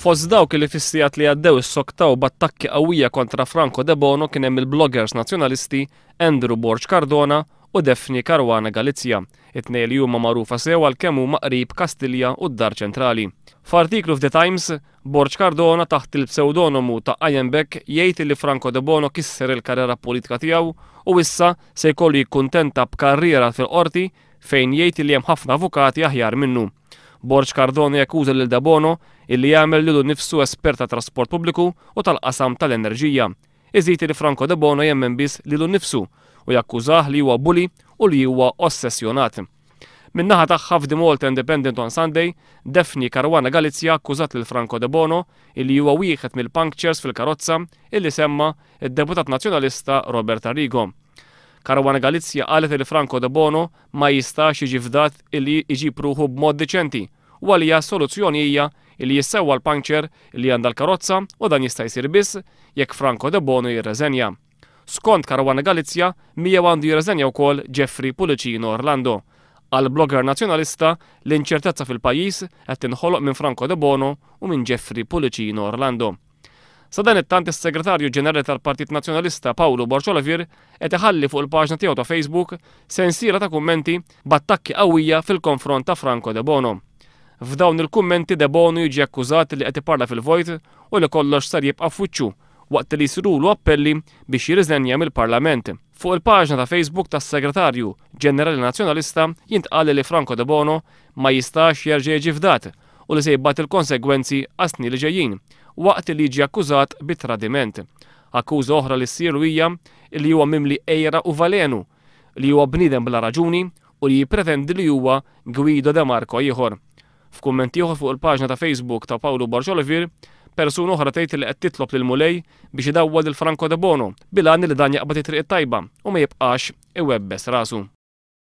Fost dawk li fis-sigħat li għaddew issoktaw b'attakki qawwija kontra Franco Debono kien hemm il-bloggers nazzjonalisti Andrew Borg Cardona u Defni Karwana Galizja, it-tnejn li huma magħrufa sew għalkemm huma qrib Kastilja u d-Dar Ċentrali. F'artiklu f'The Times, Borg Cardona taħt il-psewdonimu ta' Beck jgħid li Franco Debono kisser il-karriera politika tiegħu u issa se jkollu jikkuntenta b'karriera fil-qorti fejn jgħid li hemm ħafna avukati aħjar minnu. Borg Cardona jakkuża lil Debono illi jagħmel lilu nnifsu espert ta' trasport pubbliku u tal-qasam tal-enerġija. Iżid li Franco Debono jemmen biss lilu nnifsu u jakkużah li huwa bully u li huwa ossessjonat. Min-naħa tagħha f'The Malta Independent on Sunday, Defni Karwana Galizja akkużat lil Franco Debono illi huwa wieħed mill-punctures fil-karozza illi semma id-deputat Nazzjonalista Robert Arrigo. Karwana Galizja qalet li Franco Debono ma jistax jiġi fdat illi iġib ruħu b'mod diċenti u għalija soluzzjoni hija illi jissewwa l-puncture illi għandha l-karozza u dan jista' jsir biss jekk Franco Debono jirreżenja. Skont Karwana Galizja, miegħu għandu jirreżenja wkoll Jeffrey Pulicino Orlando. Għal-blogger nazzjonalista l-inċertezza fil-pajjiż qed tinħoloq minn Franco Debono u minn Jeffrey Pulicino Orlando. Sa dan it-tant is-Segretarju Ġenerali tal-Partit Nazzjonalista Paolo Borċolovir qed iħalli fuq il-paġna tiegħu ta' Facebook sensiela ta' kummenti b'attakki qawwija fil-konfront ta' Franco Debono. F'dawn il-kummenti Debono jiġi akkużat li qed iparla fil-vojt u li kollox sar jibqa' f'wiċċu waqt li jsirulu appelli biex jirriżenja mill-Parlament. Fuq il-paġna ta' Facebook tas-Segretarju Ġenerali Nazzjonalista jintqal li Franco Debono ma jistax jerġa' jiġi fdat u li se jibgħat il-konsegwenzi għas-snin li ġejjin waqt li jiġi akkużat bit-tradiment. Akkuża oħra li ssir hija li huwa mimli ejra u valenu, li huwa bniedem bla raġuni u li jippretendi li huwa Guido De Marco ieħor. F'kummenti oħra fuq il-paġna ta' Facebook ta' Paolo Borċolovir, persuna oħra tgħid li qed titlob lil mulej biex idawwad il Franco Debono bil-għan li dan jaqbad it-triq tajba u ma jibqax iwebbes rasu.